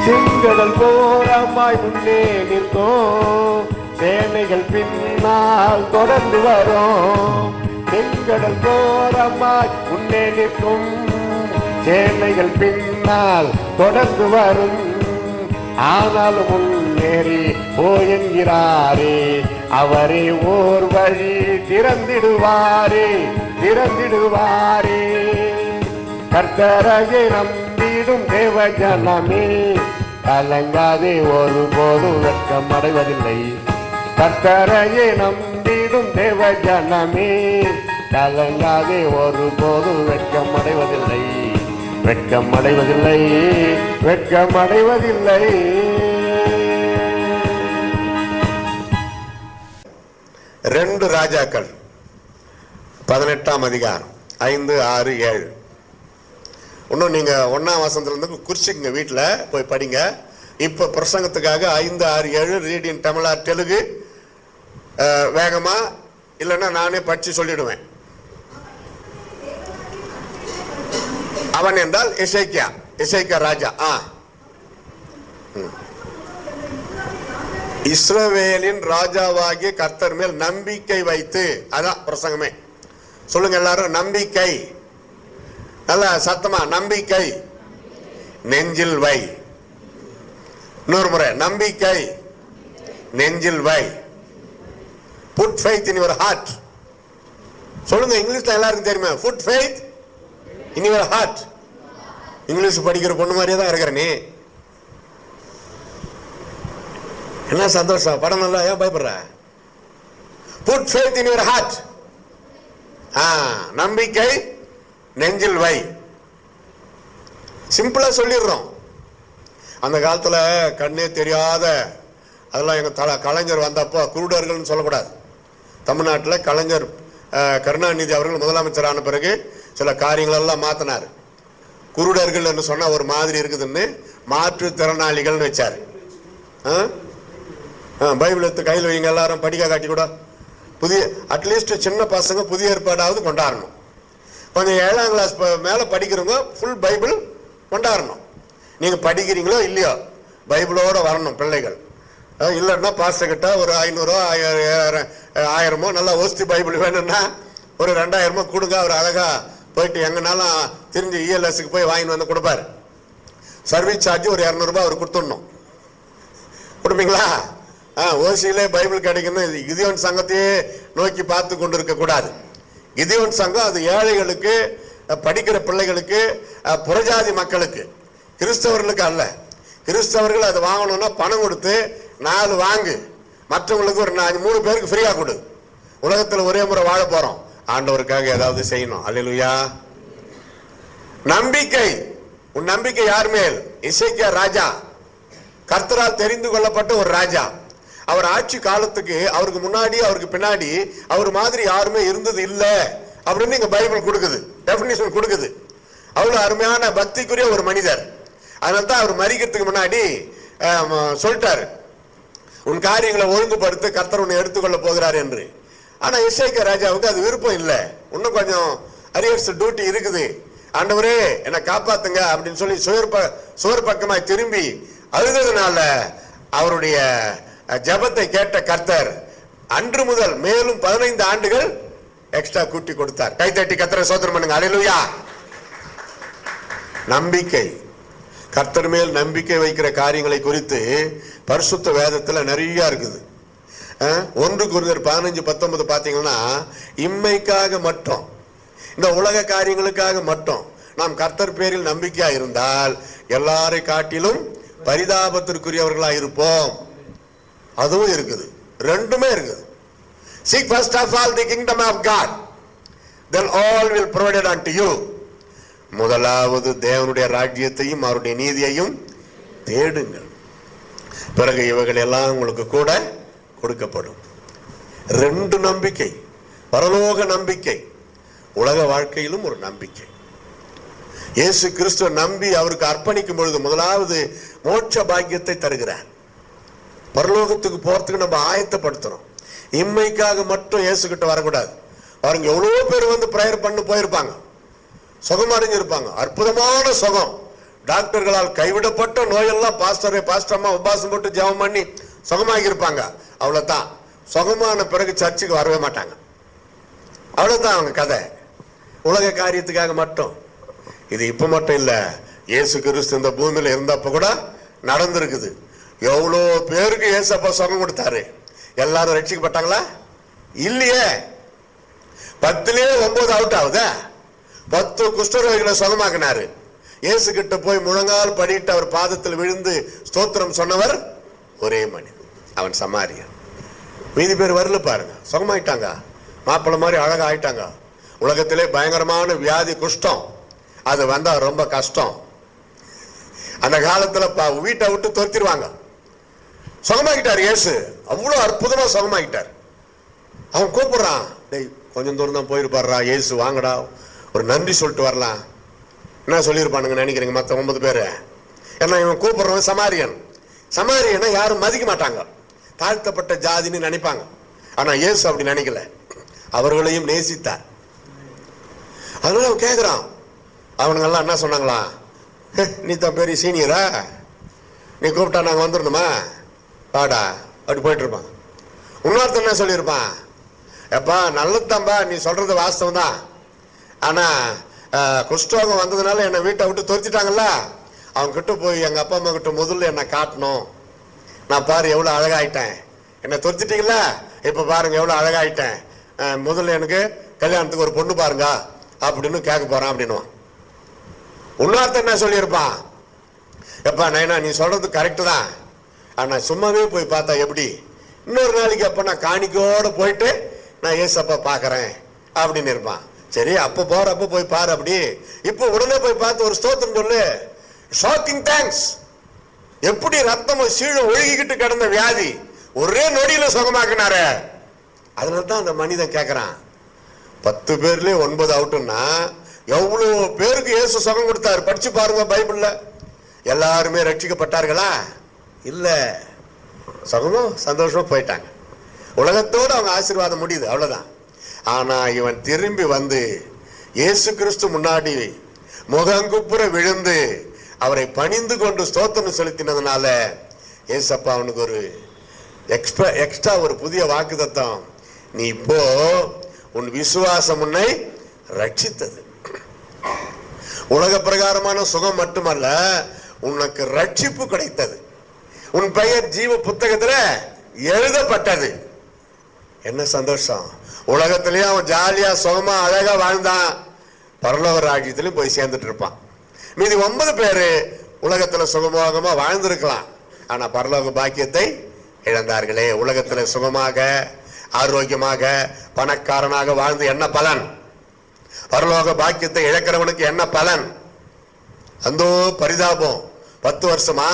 செங்கடல் போரமாய் முன்னே நிற்கும், சேனைகள் பின்னால் தொடர்ந்து வரும். செங்கடல் போரமாய் முன்னே நிற்கும், சேனைகள் பின்னால் தொடர்ந்து வரும். ஆனாலும் முன்னேறி போயென்கிறாரே, அவரே ஓர் வழி திறந்திடுவாரே, திறந்திடுவாரே. கர்த்தரையே நம்பிடும் தேவ ஜனமே, கலங்காதே ஒருபோதும் வெட்கம் அடைவதில்லை. கர்த்தரையே நம்பிடும் தேவ ஜனமே, கலங்காதே ஒருபோதும் வெட்கம் அடைவதில்லை. வெட்கம் அடைவதில்லை, வெட்கம் அடைவதில்லை. 2 ராஜாக்கள் 18ஆம் அதிகாரம் 5, 6, 7. இன்னும் நீங்க 1ஆம் வசனத்திலிருந்து குறிச்சிக்கங்க, வீட்டில் போய் படிங்க. இப்ப பிரசங்கத்துக்காக 5, 6, 7 read in Tamil or Telugu வேகமா, இல்லைன்னா நானே படிச்சு சொல்லிடுவேன். அவன் என்றால் எசேக்கியா ராஜா. இஸ்ரவேலின் ராஜாவாகிய கர்த்தர் மேல் நம்பிக்கை வைத்து, அதான் பிரசங்கமே. சொல்லுங்க எல்லாரும், நம்பிக்கை. நல்லா சத்தமா, நம்பிக்கை நெஞ்சில் வை. இன்னொரு முறை, நம்பிக்கை நெஞ்சில் வை. Put faith in your heart. சொல்லுங்க, இங்கிலீஷ்ல எல்லாருக்கும் தெரியுமா? Put faith in your heart. English படிக்கிற பொண்ணு மாதிரியே தான் இருக்கிற நீ. என்ன சந்தோஷம், படம் நல்லா, ஏன் பயப்படுற? Put faith in your heart. நம்பிக்கை நெஞ்சில் வை. சிம்பிளா சொல்லிடுறோம். அந்த காலத்துல கண்ணே தெரியாத, அதெல்லாம் எங்க கலைஞர் வந்தப்போ குருடர்கள்னு சொல்லக்கூடாது. தமிழ்நாட்டில் கலைஞர் கருணாநிதி அவர்கள் முதலமைச்சர் ஆன பிறகு சில காரியங்களெல்லாம் மாத்தினார். குருடர்கள் என்று சொன்னா ஒரு மாதிரி இருக்குதுன்னு மாற்றுத்திறனாளிகள் வச்சாரு. பைபிள் எடுத்து கையில் வைங்க, எல்லாரும் படிக்க காட்டி கூட. புதிய அட்லீஸ்ட் சின்ன பசங்க புதிய ஏற்பாடாவது கொண்டாடணும். கொஞ்சம் 7ஆம் கிளாஸ் மேல படிக்கிறவங்க ஃபுல் பைபிள் கொண்டாடணும். நீங்க படிக்கிறீங்களோ இல்லையோ, பைபிளோட வரணும் பிள்ளைகள். இல்லைன்னா பாஸ்டர் கிட்ட ஒரு 500 1000 நல்லா ஓஸ்தி பைபிள் வேணும்னா ஒரு 2000 கொடுங்க. அவர் அழகா போயிட்டு எங்கனாலும் தெரிஞ்சு ELSக்கு போய் வாங்கிட்டு வந்து கொடுப்பாரு. சர்வீஸ் சார்ஜ் ஒரு 200 ரூபாய் அவர் கொடுத்துடணும். கொடுப்பீங்களா? ஓசியிலே பைபிள் கிடைக்கணும். கிதியோன் சங்கத்தையே நோக்கி பார்த்து கொண்டு இருக்க கூடாது. கிதியோன் சங்கம் அது ஏழைகளுக்கு, படிக்கிற பிள்ளைகளுக்கு, புறஜாதி மக்களுக்கு, கிறிஸ்தவர்களுக்கு அல்ல. கிறிஸ்தவர்கள் அதை வாங்கணும்னா பணம் கொடுத்து 4 வாங்கு, மற்றவங்களுக்கு ஒரு 3 பேருக்கு ஃப்ரீயா கொடு. உலகத்தில் ஒரே முறை வாழ போறோம், ஆண்டவருக்காக ஏதாவது செய்யணும். அல்லேலூயா. நம்பிக்கை. உன் நம்பிக்கை யார் மேல்? எசேக்கியா ராஜா, கர்த்தரால் தெரிந்து கொள்ளப்பட்ட ஒரு ராஜா. அவர் ஆட்சி காலத்துக்கு, அவருக்கு முன்னாடி அவருக்கு பின்னாடி அவர் மாதிரி யாருமே இருந்தது இல்லை அப்படின்னு இங்க பைபிள் கொடுக்குது, டெபினிஷன் கொடுக்குது. அவ்வளவு அருமையான பக்திக்குரிய ஒரு மனிதர். அதனால தான் அவர் மரிக்கிறதுக்கு முன்னாடி சொல்லிட்டாரு, உன் காரியங்களை ஒழுங்குபடுத்த கர்த்தர் உன்னை எடுத்துக்கொள்ள போகிறார் என்று. ஆனா எசேக்கியா ராஜாவுக்கு அது விருப்பம் இல்லை. இன்னும் கொஞ்சம் அரியர்ஸ் டியூட்டி இருக்குது. ஆண்டவரே என்னை காப்பாத்துங்க அப்படின்னு சொல்லி சுவர் பக்கமாய் திரும்பி அழுததுனால அவருடைய ஜெபத்தை கேட்ட கர்த்தர் அன்று முதல் மேலும் 15 ஆண்டுகள் எக்ஸ்ட்ரா கூட்டி கொடுத்தார். கைத்தட்டி கர்த்தரை ஸ்தோத்திரம் பண்ணுங்க. அல்லேலூயா. நம்பிக்கை. கர்த்தர் மேல் நம்பிக்கை வைக்கிற காரியங்களை குறித்து பரிசுத்த வேதத்துல நிறைய இருக்குது. 1 கொரிந்தியர் 15:19 பாத்தீங்கன்னா, இம்மைக்காக மட்டும், இந்த உலக காரியங்களுக்காக மட்டும் நாம் கர்த்தர் பேரில் நம்பிக்கையா இருந்தால் எல்லாரை காட்டிலும் பரிதாபத்திற்குரியவர்களா இருப்போம். அதுவும் இருக்குது, ரெண்டுமே இருக்குது. Seek first of all the kingdom of God, then all will provided unto you. முதலாவது தேவனுடைய ராஜ்யத்தையும் அவருடைய நீதியையும் தேடுங்கள், பிறகு இவைகள் எல்லாம் உங்களுக்கு கூட கொடுக்கப்படும். 2 நம்பிக்கை, பரலோக நம்பிக்கை, உலக வாழ்க்கையிலும் ஒரு நம்பிக்கை. இயேசு கிறிஸ்துவ நம்பி அவருக்கு அர்ப்பணிக்கும் பொழுது முதலாவது மோட்ச பாக்கியத்தை தருகிறார். பரலோகத்துக்கு போறதுக்கு நம்ம ஆயத்தப்படுத்தணும். இம்மைக்காக மட்டும் இயேசு கிட்ட வரக்கூடாது. அவருங்க எவ்வளவு பேர் வந்து பிரேயர் பண்ணி போயிருப்பாங்க, சுகம் அடைஞ்சிருப்பாங்க, அற்புதமான சுகம், டாக்டர்களால் கைவிடப்பட்ட நோயெல்லாம் பாஸ்டர்மா உபாசம் போட்டு ஜெபம் பண்ணி சுகமாகி இருப்பாங்க. அவ்வளவுதான். சுகமான பிறகு சர்ச்சுக்கு வரவே மாட்டாங்க. அவ்வளவுதான் அவங்க கதை. உலக காரியத்துக்காக மட்டும். இது இப்ப மட்டும் இல்ல, இயேசு கிறிஸ்து இந்த பூமியில இருந்தப்ப கூட நடந்திருக்குது. எவ்வளோ பேருக்கு இயேசப்பா சுகம் கொடுத்தாரு. எல்லாரும் ரட்சிக்கப்பட்டாங்களா? இல்லையே. 10லே 9 அவுட் ஆகுதா? 10 குஷ்டரோகிகளை சுகமாக்கினாரு. இயேசு கிட்ட போய் முழங்கால் படிட்டு அவர் பாதத்தில் விழுந்து ஸ்தோத்திரம் சொன்னவர் ஒரே மனிதன், அவன் சமாரியன். மீதி பேர் வரல பாருங்க, சுகமாயிட்டாங்க, மாப்பிள்ளை மாதிரி அழகா ஆயிட்டாங்க. உலகத்திலே பயங்கரமான வியாதி குஷ்டம், அது வந்தா ரொம்ப கஷ்டம். அந்த காலத்துல வீட்டை விட்டு துரத்திடுவாங்க. சுகமாக்கிட்டார் இயேசு, அவ்வளவு அற்புதமா சுகமாக்கிட்டார். அவன் கூப்பிடுறான், டேய் கொஞ்சம் தூரம் தான் போயிருப்பாருடா, இயேசு வாங்கடா ஒரு நன்றி சொல்லிட்டு வரலாம். என்ன சொல்லியிருப்பானுங்க நினைக்கிறீங்க மற்ற 9 பேரு? ஏன்னா இவன் கூப்பிடுறவன் சமாரியன். சமாரியனை யாரும் மதிக்க மாட்டாங்க, தாழ்த்தப்பட்ட ஜாதின்னு நினைப்பாங்க. ஆனா இயேசு அப்படி நினைக்கல, அவர்களையும் நேசித்தார். அதனால அவன் கேட்கிறான். அவனுங்கெல்லாம் என்ன சொன்னாங்களா? நீ தான் பெரிய சீனியரா, நீ கூப்பிட்டா நாங்க வந்துடணுமா, வாடா அப்படி போயிட்டு இருப்பான். இன்னொருத்தன் என்ன சொல்லியிருப்பான்? எப்பா நல்லதுதான்பா, நீ சொல்றது வாஸ்தவம் தான், ஆனா குஷ்டரோகம் வந்ததுனால என்னை வீட்டை விட்டு துரத்திட்டாங்கல்ல, அவங்க கிட்ட போய் எங்க அப்பா அம்மா கிட்ட முதல்ல என்னை காட்டணும். நான் பாரு எவ்வளவு அழகாயிட்டேன், என்னை துரத்திட்டீங்களா, இப்ப பாருங்க எவ்வளவு அழகாயிட்டேன், முதல்ல எனக்கு கல்யாணத்துக்கு ஒரு பொண்ணு பாருங்க அப்படின்னு கேட்க போறான் அப்படின்னுவான். இன்னொருத்த என்ன சொல்லியிருப்பான்? எப்பா நைனா நீ சொல்றது கரெக்டு தான், ஆனா சும்மாவே போய் பார்த்தா எப்படி, இன்னொரு நாளைக்கு அப்ப நான் காணிக்கோட போயிட்டு நான் ஏசப்பா பாக்குறேன் அப்படின்னு இருப்பான். சரி அப்ப போறப்ப போய் பாரு அப்படி, இப்ப உடனே போய் பார்த்து ஒரு ஸ்தோத்திரம் சொல்லு, ஷாக்கிங் தேங்க்ஸ். எப்படி ரத்தம் சீழ ஒழுகிக்கிட்டு கிடந்த வியாதி ஒரே நொடியில சுகமாக்கினாரு. அதனால்தான் அந்த மனிதன் கேட்கிறான், 10 பேர்ல 9 அவுட்டுன்னா எவ்வளவு பேருக்கு இயேசு சுகம் கொடுத்தாரு படிச்சு பாருங்க பைபிள்ல. எல்லாருமே ரட்சிக்கப்பட்டார்களா? இல்ல, சுகமும் சந்தோஷமா போயிட்டாங்க. உலகத்தோடு அவங்க ஆசீர்வாதம் முடியுது, அவ்வளவுதான். ஆனா இவன் திரும்பி வந்து இயேசு கிறிஸ்து முன்னாடி முகங்குப்புற விழுந்து அவரை பணிந்து கொண்டு ஸ்தோத்திரம் செலுத்தினதுனால ஏசப்பா அவனுக்கு ஒரு எக்ஸ்ட்ரா ஒரு புதிய வாக்குத்தத்தம், நீ இப்போ உன் விசுவாசம் உன்னை ரட்சித்தது. உலக பிரகாரமான சுகம் மட்டுமல்ல, உனக்கு ரட்சிப்பு கிடைத்தது, உன் பெயர் ஜீவ புத்தகத்துல எழுதப்பட்டது. என்ன சந்தோஷம்! உலகத்திலேயே அவன் ஜாலியா சுகமா அழகா வாழ்ந்தான், பரலோக ராஜ்யத்திலும் போய் சேர்ந்துட்டு இருப்பான். மீதி 9 பேரு உலகத்துல சுகமோகமா வாழ்ந்திருக்கலாம், ஆனா பரலோக பாக்கியத்தை இழந்தார்களே. உலகத்துல சுகமாக ஆரோக்கியமாக பணக்காரனாக வாழ்ந்து என்ன பலன்? பரலோக பாக்கியத்தை இழக்கிறவனுக்கு என்ன பலன்? அந்தோ பரிதாபம். 10 வருஷமா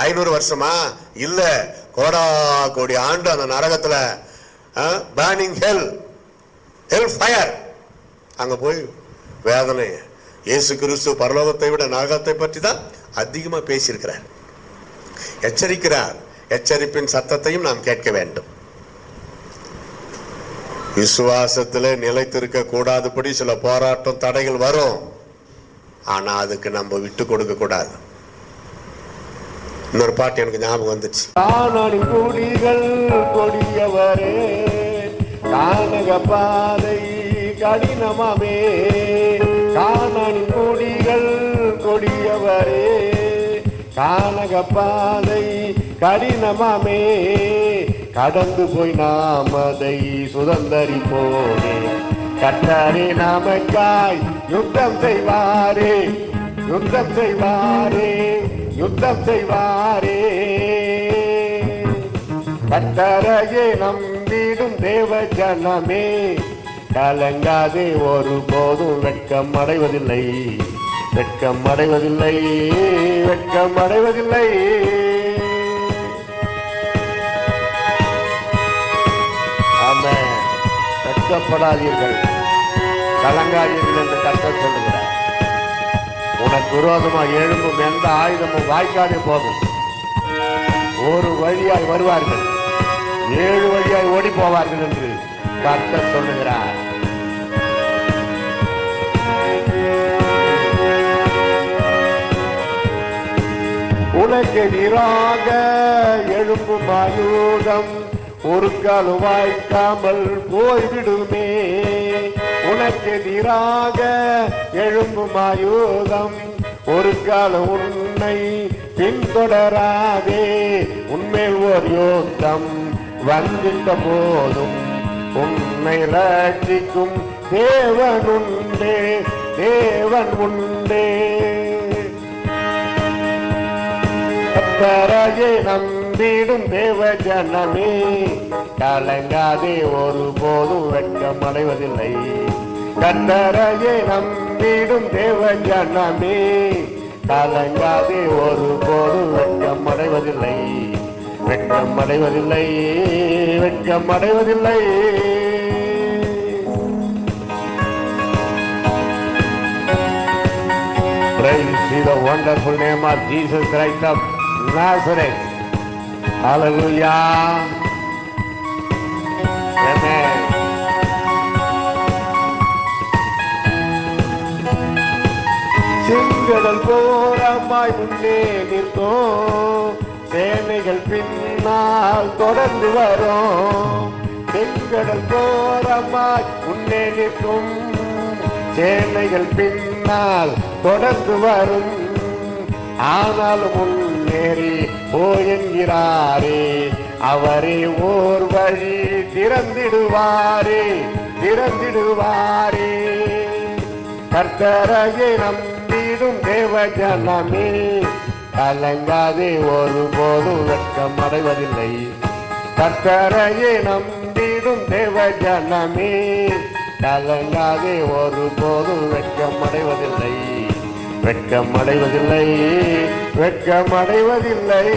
500 வருஷமா இல்ல, கோடா கோடி ஆண்டு அந்த நரகத்துல burning hell fire, அங்க போய் வேதனை. இயேசு கிறிஸ்து பரலோகத்தை விட நரகத்தை பற்றி தான் அதிகமா பேசியிருக்கிறார், எச்சரிக்கிறார். எச்சரிப்பின் சத்தத்தையும் நாம் கேட்க வேண்டும். விசுவாசத்துல நிலைத்திருக்க கூடாதபடி சில போராட்டம் தடைகள் வரும், ஆனா அதுக்கு நம்ம விட்டு கொடுக்க கூடாது. இன்னொரு பாட்டு எனக்கு ஞாபகம் வந்துச்சு. கொடிகள் கொடியவரே, கானக பாதை கடினமாமே, காணானி கொடிகள் கொடியவரே, கானக பாதை கடினமாமே, கடந்து போய் நாம் அதை சுதந்தரிப்போமே, கர்த்தரே நமக்காய் யுத்தம் செய்வாரே, யுத்தம் செய்வாரே, யுத்தம் செய்வாரே. கர்த்தரையே நம்பிடும் தேவ ஜனமே, கலங்காதே ஒருபோதும் வெட்கம் அடைவதில்லை, வெட்கம் அடைவதில்லை, வெட்கம் அடைவதில்லை. ஆமென். வெட்கப்படாதீர்கள், கலங்காதீர்கள் என்று கர்த்தர் சொல்லுகிறார். உனக்கு விரோதமாக எழும்பும் எந்த ஆயுதமும் வாய்க்காதே போகும். ஒரு வழியாய் வருவார்கள், 7 வழியாய் ஓடி போவார்கள் என்று கர்த்தர் சொல்லுகிறார். உனக்கெதிராக எழும்பும் ஆயுதம் ஒரு கால் வாய்க்காமல் போய்விடுமே. உனக்கெதிராக எழும்பும் ஆயுதம் ஒரு கால் உன்னை பின்தொடராதே. உன்மேல் ஓர் யோகம் வந்திட்ட போதும் உன்னை ரட்சிக்கும் தேவன் உண்டே, தேவன் உண்டே. கர்த்தரையே நம்பிடும் தேவ ஜனமே, கலங்காதே ஒருபோதும் வெட்கம் அடைவதில்லை. கர்த்தரையே நம்பிடும் தேவ ஜனமே, கலங்காதே ஒருபோதும் வெட்கம் அடைவதில்லை. வெட்கம் அடைவதில்லை, வெட்கம் அடைவதில்லை. Praise be the wonderful name of Jesus Christ of Nazareth. Hallelujah. Amen. செங்கடல் போரமாய் முன்னே நிற்கும், சேனைகள் பின்னால் தொடர்ந்து வரும். செங்கடல் போரமாய் முன்னே நிற்கும், சேனைகள் பின்னால் தொடர்ந்து வரும். ஆனாலும் முன்னேறி போயென்கிறாரே, அவரே ஓர் வழி திறந்திடுவாரே, திறந்திடுவாரே. கர்த்தரையே நம்பிடும் தேவ ஜனமே, கலங்காதே ஒருபோதும் வெட்கம் அடைவதில்லை. கர்த்தரையே நம்பிடும் தேவ ஜனமே, கலங்காதே ஒருபோதும் வெட்கம் அடைவதில்லை. வெட்கம் அடைவதில்லை, வெட்கம் அடைவதில்லை.